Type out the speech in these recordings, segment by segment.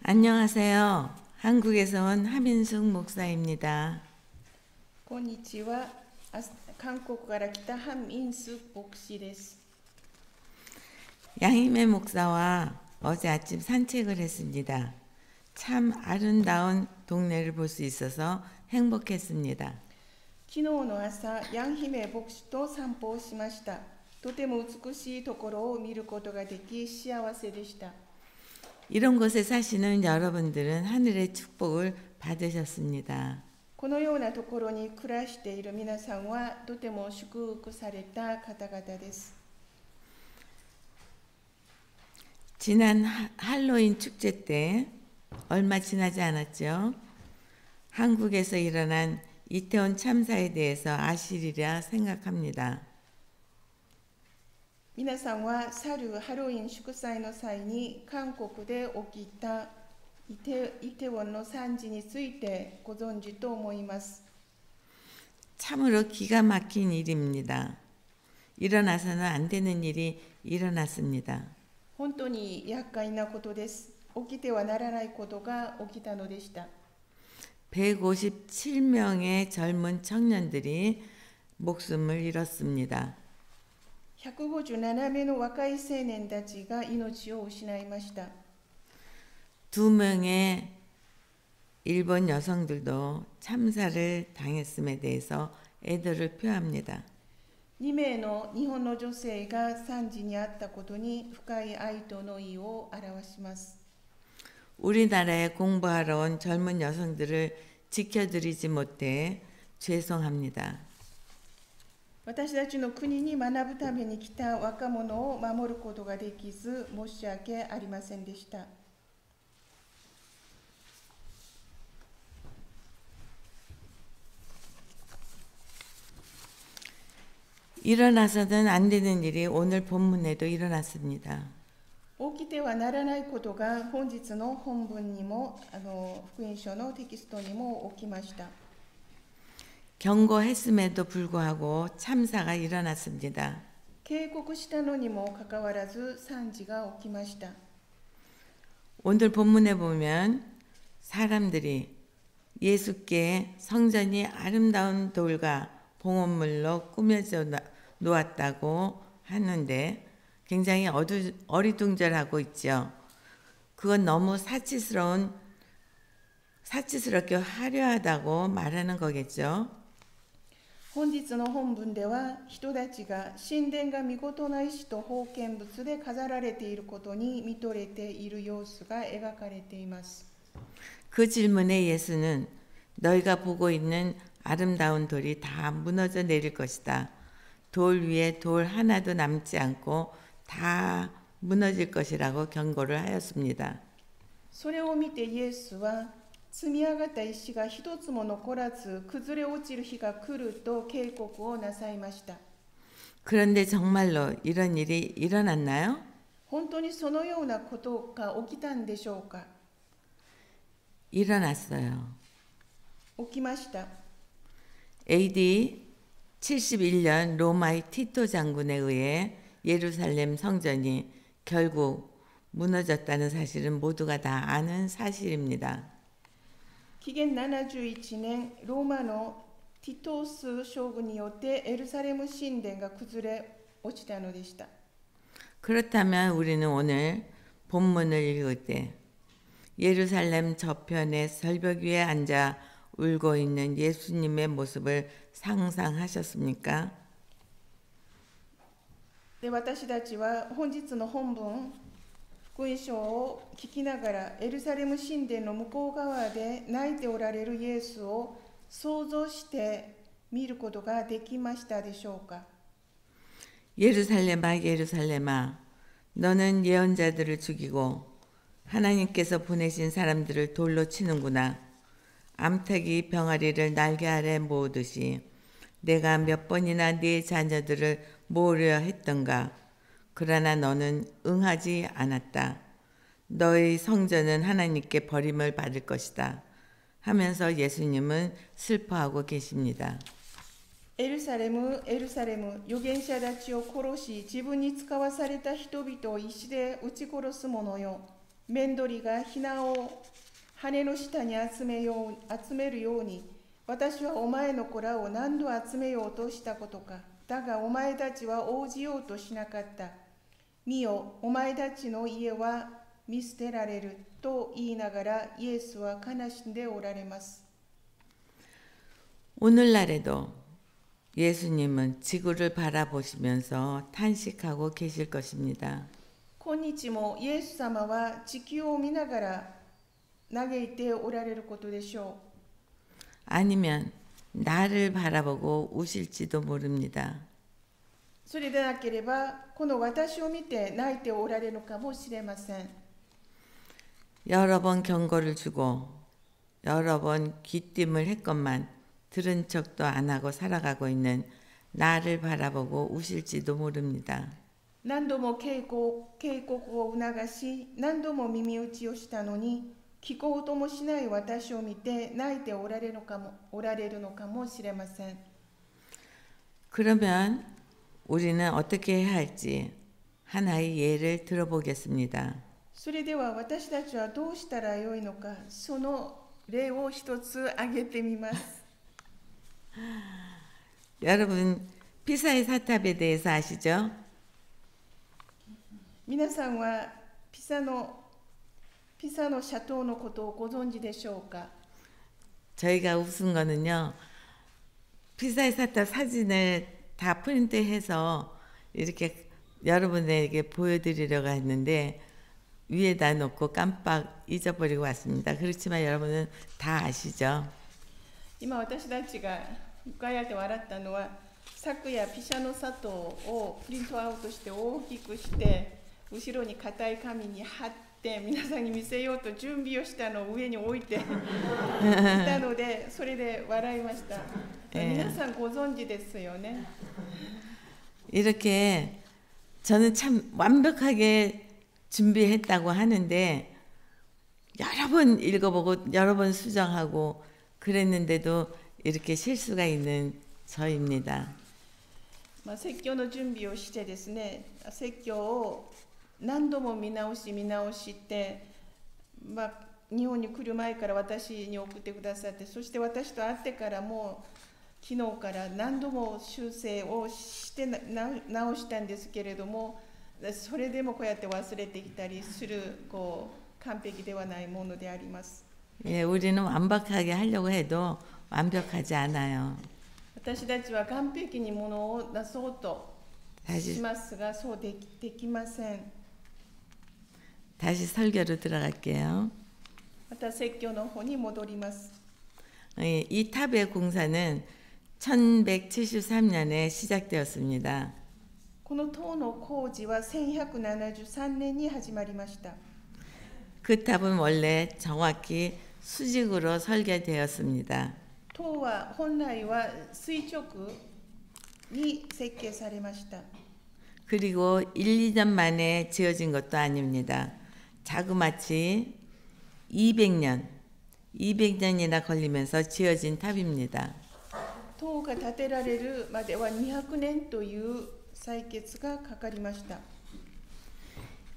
안녕하세요. 한국에서 온 하민숙 목사입니다. こんにちは。韓国から来たハン・インス牧師です。 양희매 목사와 어제 아침 산책을 했습니다. 참 아름다운 동네를 볼 수 있어서 행복했습니다. 昨日の朝、ヤンヒメ牧師と散歩をしました。とても美しいところを見ることができ、幸せでした。 이런 곳에 사시는 여러분들은 하늘의 축복을 받으셨습니다. このようなところに暮らしている皆さんはとても祝福された方々です。 지난 할로윈 축제 때 얼마 지나지 않았죠. 한국에서 일어난 이태원 참사에 대해서 아시리라 생각합니다. 皆さんは去るハロウィン祝祭の際に韓国で起きたイテウォンの惨事についてご存知と思います。 참으로 기가 막힌 일입니다. 일어나서는 안 되는 일이 일어났습니다. 本当に厄介なことです。起きてはならないことが起きたのでした。 157명의 젊은 청년들이 목숨을 잃었습니다. 157名の若い青年たちが命を失いました。 2명의 일본 여성들도 참사를 당했음에 대해서 애도를 표합니다. 2名の日本の女性が惨事に遭ったことに深い哀悼の意を表します。 우리나라에 공부하러 온 젊은 여성들을 지켜드리지 못해 죄송합니다. 私たちの国に学ぶために来た若者を守ることができず申し訳ありませんでした。 일어나서는 안 되는 일이 오늘 본문에도 일어났습니다. 起きてはならないことが本日の本文にも福音書のテキストにも起きました。 경고했음에도 불구하고 참사가 일어났습니다. 警告したのにもかかわらず惨事が起きました。 오늘 본문에 보면 사람들이 예수께 성전이 아름다운 돌과 봉헌물로 꾸며져 놓았다고 하는데 굉장히 어리둥절하고 있죠. 그건 너무 사치스럽게 화려하다고 말하는 거겠죠. 本日の本文では人たちが神殿が見事な石と宝剣物で飾られていることに見とれている様子が描かれています。 그 질문에 예수는 너희가 보고 있는 아름다운 돌이 다 무너져 내릴 것이다. 돌 위에 돌 하나도 남지 않고 다 무너질 것이라고 경고를 하였습니다. それを見てイエスは積み上がった石が一つも残らず崩れ落ちる日が来ると警告をなさいました。 그런데 정말로 이런 일이 일어났나요? 本当にそのようなことが起きたんでしょうか。 일어났어요. 起きました。 AD 71년 로마의 티토 장군에 의해 예루살렘 성전이 결국 무너졌다는 사실은 모두가 다 아는 사실입니다. 紀元71年、ローマのティトース将軍によってエルサレム神殿が崩れ落ちたのでした。 그렇다면 우리는 오늘 본문을 읽을 때 예루살렘 저편의 절벽 위에 앉아 울고 있는 예수님의 모습을 상상하셨습니까? で、私たちは本日の本文、福音書を聞きながらエルサレム神殿の向こう側で泣いておられるイエスを想像して見ることができましたでしょうか。 예루살렘아 예루살렘아 너는 예언자들을 죽이고 하나님께서 보내신 사람들을 돌로 치는구나. 암탉이 병아리를 날개 아래 모으듯이 내가 몇 번이나 네 자녀들을 모으려 했던가. 그러나 너는 응하지 않았다. 너의 성전은 하나님께 버림을 받을 것이다. 하면서 예수님은 슬퍼하고 계십니다. エルサレム、エルサレム、預言者たちを殺し、自分に使わされた人々を石で撃ち殺す者よ。メンドリがヒナを羽の下に集めるように、私はお前の子らを何度集めようとしたことか。だがお前たちは応じようとしなかった。見よ、お前たちの家は見捨てられると言いながらイエスは悲しんでおられます。 오늘날에도 예수님은 지구를 바라보시면서 탄식하고 계실 것입니다. 今日もイエス様は地球を見ながら嘆いておられることでしょう。 아니면 나를 바라보고 우실지도 모릅니다. それでなければこの私を見て泣いておられるかもしれません。 여러 번 경고를 주고 여러 번 귀띔을 했건만 들은 척도 안 하고 살아가고 있는 나를 바라보고 우실지도 모릅니다. 何度も警告を促し、何度も耳打ちをしたのに、聞こうともしない私を見て泣いておられるのかもしれません。 그러면 우리는 어떻게 해야 할지 하나의 예를 들어보겠습니다. それでは私たちはどうしたらよいのか、その例を一つ挙げてみます。 여러분 피사의 사탑에 대해서 아시죠? 皆さんはピサの斜塔のことをご存知でしょうか。 저희가 웃은 거는요. 피사의 사탑 사진을 다 프린트해서 이렇게 여러분에게 보여드리려고 했는데 위에다 놓고 깜빡 잊어버리고 왔습니다. 그렇지만 여러분은 다 아시죠? 今私たちが向かい合って笑ったのは、昨夜ピシャの砂糖をプリントアウトして大きくして後ろに硬い紙に貼って皆さんに見せようと準備をしたのを上に置いていたので、それで笑いました。皆さんご存知ですよね。 이렇게 저는 참 완벽하게 준비했다고 하는데 여러 번 읽어보고 여러 번 수정하고 그랬는데도 이렇게 실수가 있는 저입니다. 説教の準備をしてですね、説教を何度も見直して、日本に来る前から私に送ってくださって、そして私と会ってからも昨日から何度も修正をして直したんですけれども、それでもこうやって忘れてきたりする完璧ではないものであります。 예, 우리는 완벽하게 하려고 해도 완벽하지 않아요. 私たちは完璧にものを出そうとしますが、そうできません。 다시 설교로 들어갈게요. また説教の方に戻ります。 이 탑의 공사는 1173년에 시작되었습니다. この塔の工事は1173年に始まりました。 그 탑은 원래 정확히 수직으로 설계되었습니다. 塔は本来は垂直に設計されました。 그리고 1, 2년 만에 지어진 것도 아닙니다. 자그마치 200년이나 걸리면서 지어진 탑입니다. 塔が建てられるまでは200年という採決がかかりました。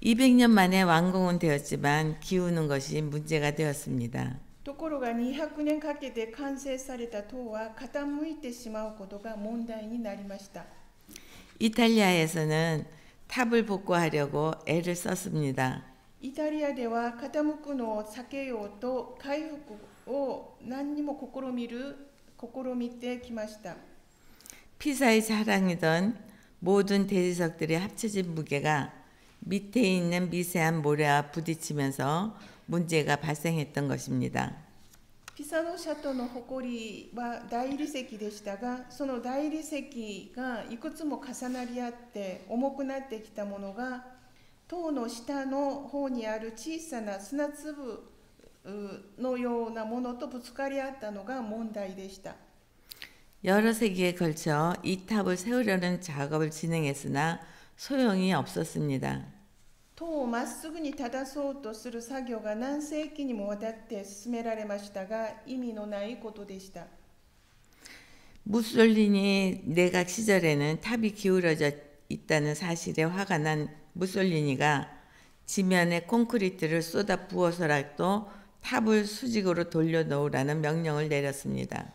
200년 만에 완공은 되었지만 기우는 것이 문제가 되었습니다. ところが200年かけて完成された塔は傾いてしまうことが問題になりました。 이탈리아에서는 탑을 복구하려고 애를 썼습니다. イタリアでは傾くのを避けようと回復を何にも試みてきました。 피사의 자랑이던 모든 대리석들의 합쳐진 무게가 밑에 있는 미세한 모래와 부딪히면서 문제가 발생했던 것입니다. ピサの斜塔の誇りは大理石でしたが、その大理石がいくつも重なり合って重くなってきたものが塔の下の方にある小さな砂粒のようなものとぶつかり合ったのが問題でした。 여러 세기에 걸쳐 이 탑을 세우려는 작업을 진행했으나 소용이 없었습니다. 塔をまっすぐに正そうとする作業が何世紀にもわたって進められましたが、意味のないことでした。 무솔리니 내각 시절에는 탑이 기울어져 있다는 사실에 화가 난 무솔리니가 지면에 콘크리트를 쏟아 부어서라도 탑을 수직으로 돌려놓으라는 명령을 내렸습니다.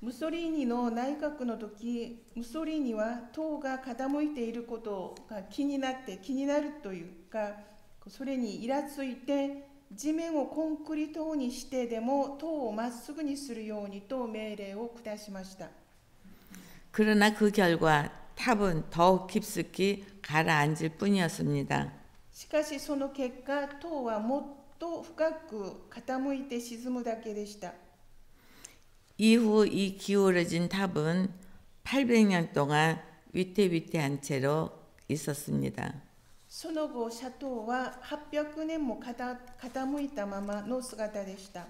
ムッソリーニの内閣の時、ムッソリーニは塔が傾いていることが気になるというか、それにイラついて、地面をコンクリ塔にしてでも塔をまっすぐにするようにと命令を下しました。 그러나 그 결과 탑은 더욱 깊숙이 가라앉을 뿐이었습니다. しかしその結果、塔はもっと深く傾いて沈むだけでした。 이후 이 기울어진 탑은 800년 동안 위태위태한 채로 있었습니다. その後、斜塔は800年も傾いたままの姿でした。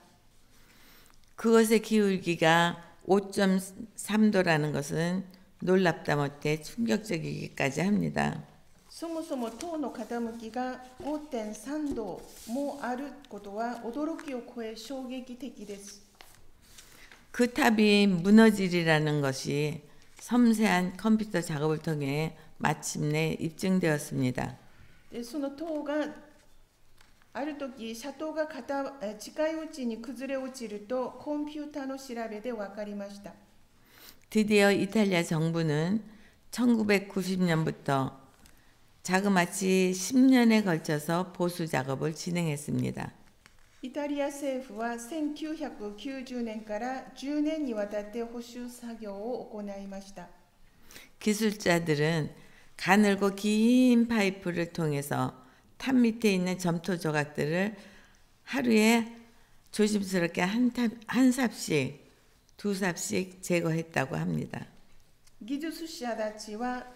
그것의 기울기가 5.3도라는 것은 놀랍다 못해 충격적이기까지 합니다. そもそも塔の傾きが 5.3 度もあることは驚きを超え衝撃的です。 그 탑이 무너지리라는 것이 섬세한 컴퓨터 작업을 통해 마침내 입증되었습니다. でその塔がある時、斜塔が近いうちに崩れ落ちるとコンピューターの調べで分かりました。 드디어 이탈리아 정부는 1990년부터 자그마치 10년에 걸쳐서 보수 작업을 진행했습니다. イタリア政府は1990年から10年にわたって補修作業を行いました。 기술자들은 가늘고 긴 파이프를 통해서 탑 밑에 있는 점토 조각들을 하루에 조심스럽게 한 삽씩, 두 삽씩 제거했다고 합니다. 技術者たちは、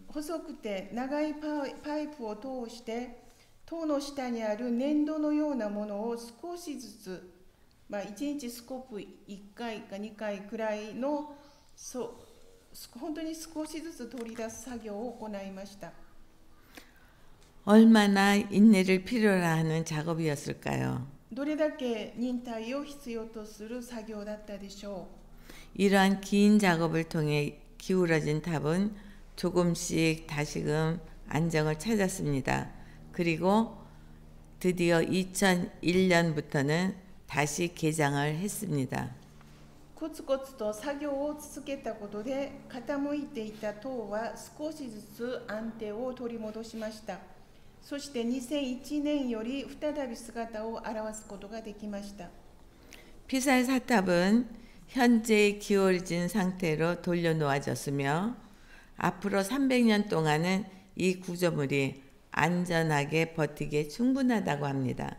細くて長いパイプを通して塔の下にある粘土のようなものを少しずつ、1日スコープ1回か2回くらいの本当に少しずつ取り出す作業を行いました。 얼마나 인내를 필요로 하는 작업이었을까요? どれだけ忍耐を必要とする作業だったでしょう。 이러한 긴 작업을 통해 기울어진 탑은 조금씩 다시금 안정을 찾았습니다. 그리고 드디어 2001년부터는 다시 개장을 했습니다. コツコツと作業を続けたことで傾いていた塔は少しずつ安定を取り戻しました。そして2001年より再び姿を現すことができました。 피사의 사탑은 현재의 기울어진 상태로 돌려놓아졌으며 앞으로 300년 동안은 이 구조물이 안전하게 버티기에 충분하다고 합니다.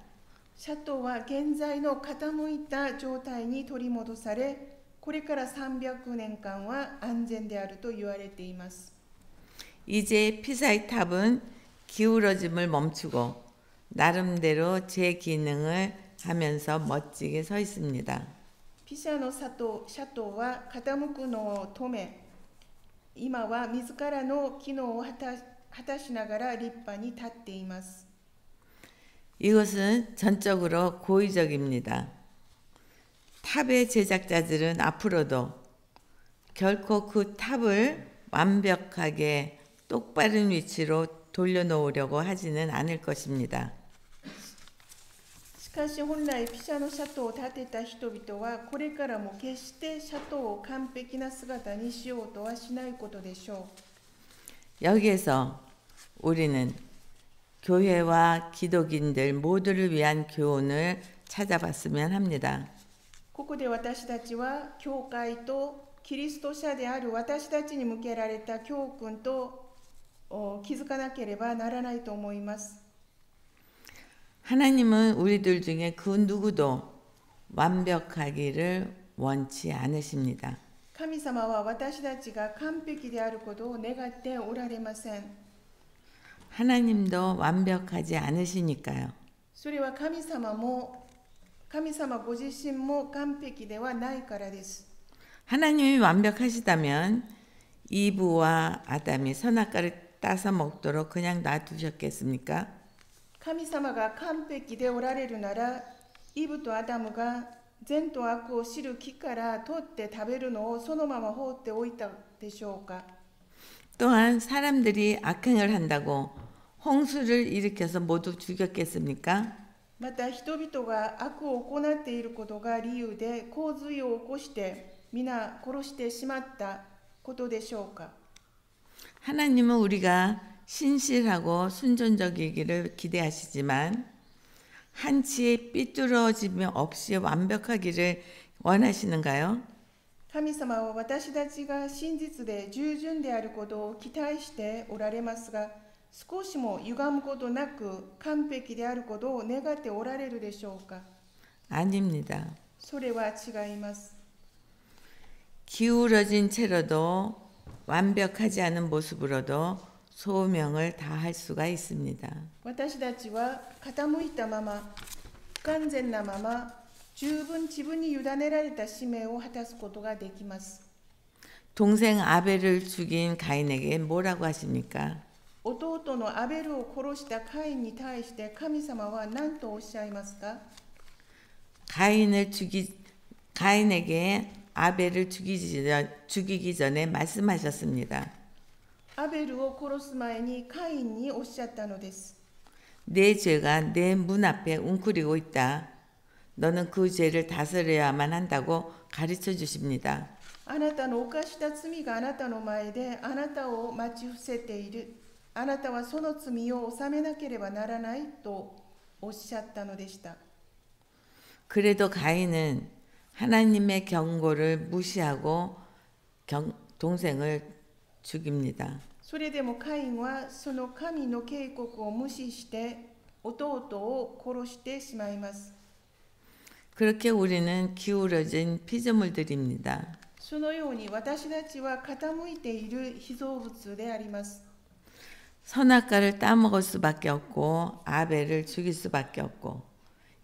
斜塔は現在の傾いた状態に取り戻され、これから300年間は安全であると言われています。 이제 피사의 탑은 기울어짐을 멈추고 나름대로 재기능을 하면서 멋지게 서 있습니다. ピサの斜塔は傾くのを止め、今は自らの機能を果たしながら立派に立っています。 이것은 전적으로 고의적입니다. 탑의 제작자들은 앞으로도 결코 그 탑을 완벽하게 똑바른 위치로 돌려놓으려고 하지는 않을 것입니다. しかし本来ピサの斜塔を建てた人々はこれからも決して斜塔を完璧な姿にしようとはしないことでしょう。 여기에서 우리는 교회와 기독인들 모두를 위한 교훈을 찾아봤으면 합니다. ここで私たちは教会とキリスト者である私たちに向けられた教訓と気づかなければならないと思います。 하나님은 우리들 중에 그 누구도 완벽하기를 원치 않으십니다. 神様は私たちが完璧であることを願っておられません。 하나님도 완벽하지 않으시니까요. それは神様ご自身も完璧ではないからです。 하나님이 완벽하시다면 이브와 아담이 선악과를 따서 먹도록 그냥 놔두셨겠습니까? 神様が完璧でおられるなら、イブとアダムが善と悪を知る木から取って食べるのをそのまま放っておいたでしょうか。 또한 사람들이 악행을 한다고 홍수를 일으켜서 모두 죽였겠습니까? また人々が悪を行っていることが理由で洪水を起こして皆殺してしまったことでしょうか。 하나님은 우리가 신실하고 순종적이기를 기대하시지만 한치의 삐뚤어짐이 없이 완벽하기를 원하시는가요? 神様は私たちが真実で従順であることを期待しておられますが、少しも歪むことなく完璧であることを願っておられるでしょうか。 아닙니다. それは違います。 기울어진 채로도 완벽하지 않은 모습으로도 소명을 다할 수가 있습니다. 私たちは傾いたまま、不完全なまま、十分自分に委ねられた使命を果たすことができます。 동생 아벨을 죽인 가인에게 뭐라고 하십니까? 弟のアベルを殺したカインに対して神様は何とおっしゃいますか？ 가인에게 아벨을 죽이기 전에 말씀하셨습니다. アベルを殺す前にカインにおっしゃったのです。 내 죄가 내 문 앞에 웅크리고 있다. 너는 그 죄를 다스려야만 한다고 가르쳐 주십니다. あなたの犯した罪があなたの前であなたを待ち伏せている。あなたはその罪を納めなければならないとおっしゃったのでした。 그래도 가인은 하나님의 경고를 무시하고 동생을 죽입니다. それでもカインはその神の警告を無視して弟を殺してしまいます。 그렇게 우리는 기울어진 피조물들입니다. そのように私たちは傾いている被造物であります。 선악과를 따먹을 수밖에 없고 아벨을 죽일 수밖에 없고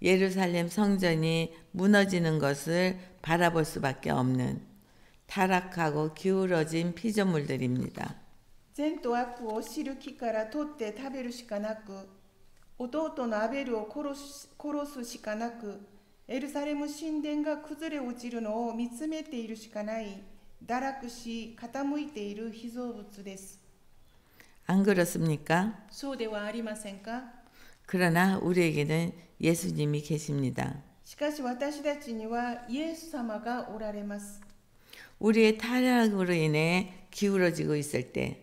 예루살렘 성전이 무너지는 것을 바라볼 수밖에 없는 타락하고 기울어진 피조물들입니다. 善と悪を知る木から取って食べるしかなく、弟のアベルを殺すしかなく、エルサレム神殿が崩れ落ちるのを見つめているしかない、堕落し傾いている被造物です。 안 그렇습니까? そうではありませんか？ 그러나 우리에게는 예수님이 계십니다. しかし私たちにはイエス様がおられます。 우리의 타락으로 인해 기울어지고 있을 때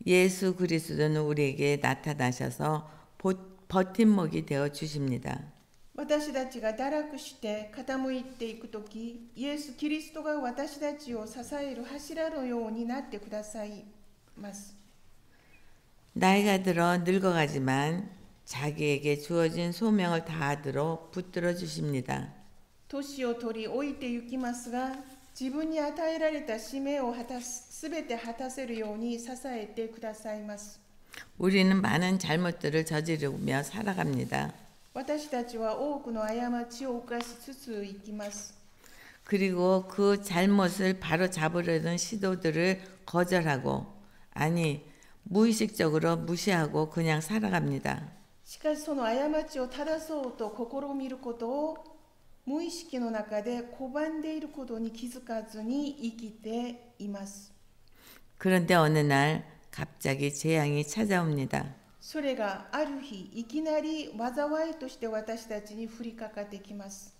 예수 그리스도는 우리에게 나타나셔서 버팀목이 되어 주십니다. 私たちが堕落して傾いていくとき、イエス・キリストが私たちを支える柱のようになってくださいます。 나이가 들어 늙어가지만 자기에게 주어진 소명을 다하도록 붙들어 주십니다. 年を取り老いてゆきますが、自分に与えられた使命をすべて果たせるように支えてくださいます。 우리는 많은 잘못들을 저지르며 살아갑니다. 私たちは多くの過ちを犯しつつ生きます。 그리고 그 잘못을 바로 잡으려는 시도들을 거절하고 아니 무의식적으로 무시하고 그냥 살아갑니다. しかしその過ちを正そうと試みることを無意識の中で拒んでいることに気づかずに生きています。 그런데 어느 날 갑자기 재앙이 찾아옵니다. それがある日いきなり災いとして私たちに降りかかってきます。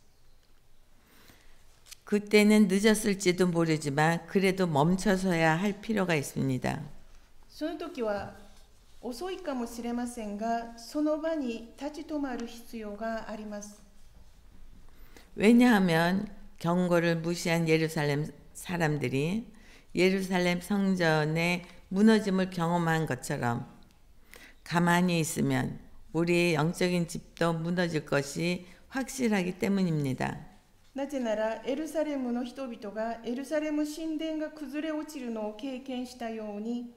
그때는 늦었을지도 모르지만 그래도 멈춰서야 할 필요가 있습니다. その時は遅いかもしれませんが、その場に立ち止まる必要があります。 왜냐하면 경고를 무시한 예루살렘 사람들이 예루살렘 성전의 무너짐을 경험한 것처럼 가만히 있으면 우리의 영적인 집도 무너질 것이 확실하기 때문입니다. なぜならエルサレムの人々がエルサレム神殿が崩れ落ちるのを経験したように、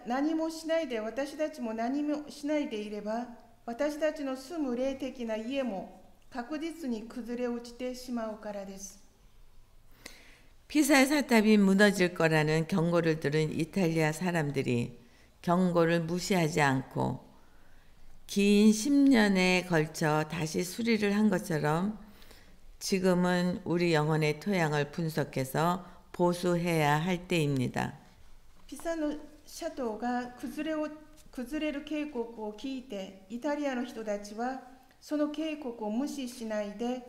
何もしないで私たちも何もしないでいれば、私たちの住む霊的な家も確実に崩れ落ちてしまうからです。 피사의 사탑이 무너질 거라는 경고를 들은 이탈리아 사람들이 경고를 무시하지 않고 긴 10년에 걸쳐 다시 수리를 한 것처럼 지금은 우리 영혼의 토양을 분석해서 보수해야 할 때입니다. ピサの斜塔が崩れ落崩れる警告を聞いて、イタリアの人たちはその警告を無視しないで、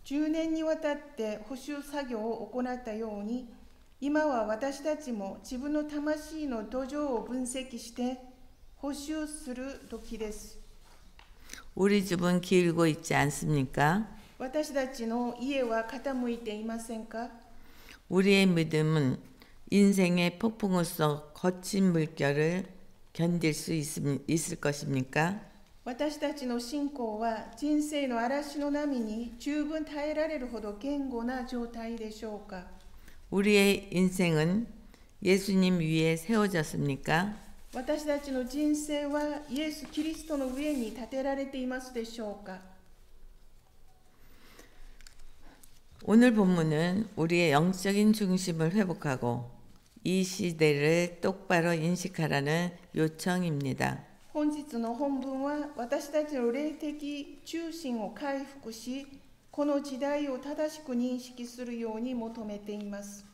10年にわたって補修作業を行ったように、今は私たちも自分の魂の土壌を分析して補修する時です。 우리 집은 기울고 있지 않습니까? 私たちの家は傾いていませんか？ 우리의 믿음은 인생의 폭풍우 속 거친 물결을 견딜 수 있을 것입니까? 私たちの信仰は人生の嵐の波に十分耐えられるほど堅固な状態でしょうか？ 우리의 인생은 예수님 위에 세워졌습니까? 私たちの人生はイエス・キリストの上に立てられていますでしょうか？ 오늘 본문은 우리의 영적인 중심을 회복하고 이 시대를 똑바로 인식하라는 요청입니다. 本日の本文は私たちの霊的中心を回復し、この時代を正しく認識するように求めています。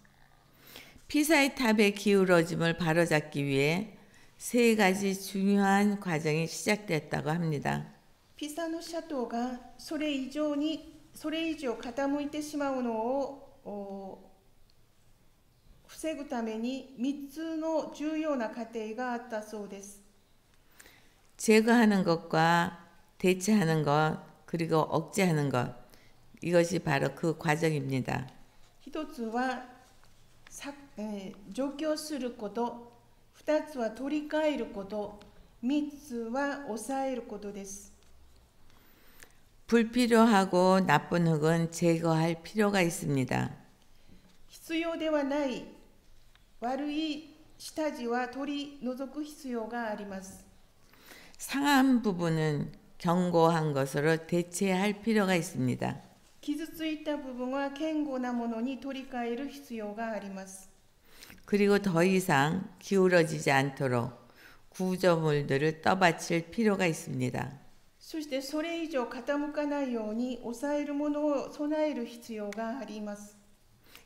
피사의 탑의 기울어짐을 바로잡기 위해 세 가지 중요한 과정이 시작됐다고 합니다. ピサの斜塔がそれ以上傾いてしまうのを防ぐために3つの重要な過程があったそうです。 제거하는 것과 대체하는 것 그리고 억제하는 것 이것이 바로 그 과정입니다. 一つは除去すること、2つは取り替えること、3つは抑えることです。 불필요하고 나쁜 흙은 제거할 필요가 있습니다. 必要ではない悪い下地は取り除く必要があります。 상한 부분은 견고한 것으로 대체할 필요가 있습니다. 傷ついた部分は堅固なものに取り替える必要があります。 그리고 더 이상 기울어지지 않도록 구조물들을 떠받칠 필요가 있습니다. そしてそれ以上傾かないように抑えるものを備える必要があります。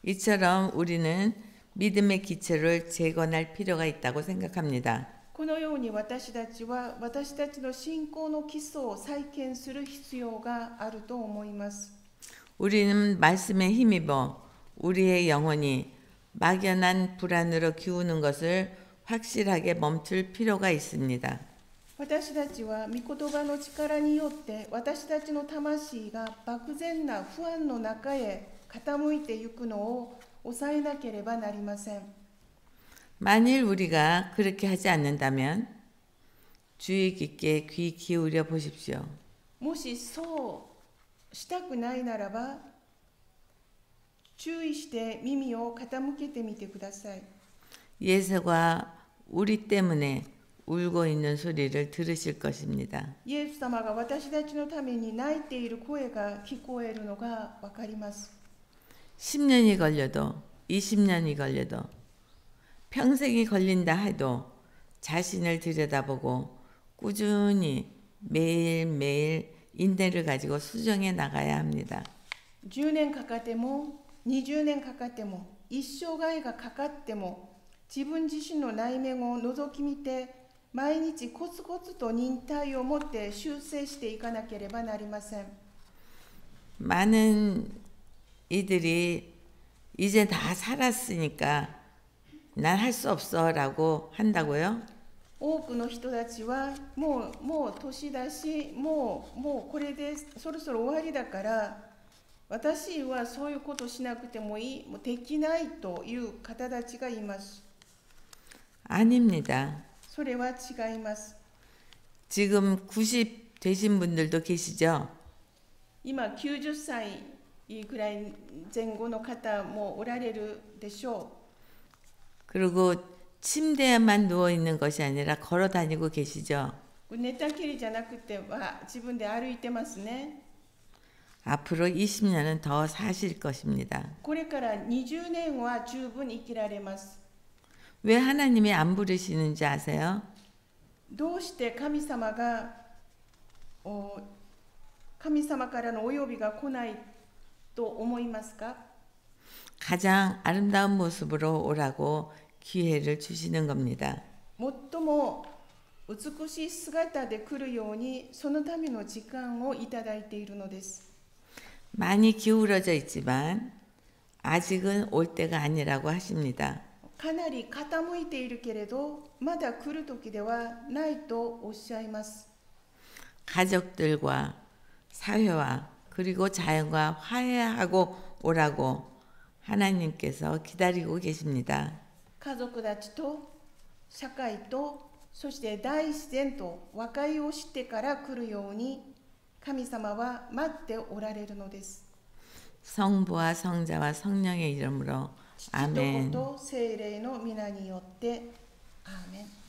이처럼 우리는 믿음의 기초를 재건할 필요가 있다고 생각합니다. このように私たちは私たちの信仰の基礎を再建する必要があると思います。 우리는 말씀에 힘입어 우리의 영혼이 막연한 불안으로 기우는 것을 확실하게 멈출 필요가 있습니다. 私たちは御言葉の力によって私たちの魂が漠然な不安の中へ傾いていくのを抑えなければなりません。 만일 우리가 그렇게 하지 않는다면 주의 깊게 귀 기울여 보십시오. もしそうしたくないならば、注意して耳を傾けてみてください。 예수가 우리 때문에 울고 있는 소리를 들으실 것입니다. イエス様が私たちのために泣いている声が聞こえるのがわかります。 10년이 걸려도 20년이 걸려도 평생이 걸린다 해도 자신을 들여다보고 꾸준히 매일매일 인내를 가지고 수정해 나가야 합니다. 10年かかっても20年かかっても一生涯がかかっても自分自身の内面を覗き見て毎日コツコツと忍耐を持って修正していかなければなりません。 많은 이들이 이제 다 살았으니까 난 할 수 없어 라고 한다고요? 多くの人たちはもう年だしもうこれでそろそろ終わりだから私はそういうことしなくてもいい、もうできないという方たちがいます。 아닙니다. それは違います。 지금 90 되신 분들도 계시죠? 今90歳ぐらい前後の方もおられるでしょう。 그리고 침대에만 누워 있는 것이 아니라 걸어 다니고 계시죠? 寝たきりじゃなくては自分で歩いてますね。 앞으로 20년은 더 사실 것입니다. これから20年は十分生きられます。 왜 하나님이 안 부르시는지 아세요? どうして神様からのお呼びが来ないと思いますか？ 가장 아름다운 모습으로 오라고 기회를 주시는 겁니다. 最も美しい姿で来るようにそのための時間をいただいているのです。 많이 기울어져 있지만 아직은 올 때가 아니라고 하십니다. かなり傾いているけれどまだ来る時ではないとおっしゃいます。 가족들과 사회와 그리고 자연과 화해하고 오라고 하나님께서 기다리고 계십니다. 家族たちと社会とそして大自然と和解をしてから来るように神様は待っておられるのです。 성부와 성자와 성령의 이름으로 父と子 아멘. と聖霊の皆によってアーメン。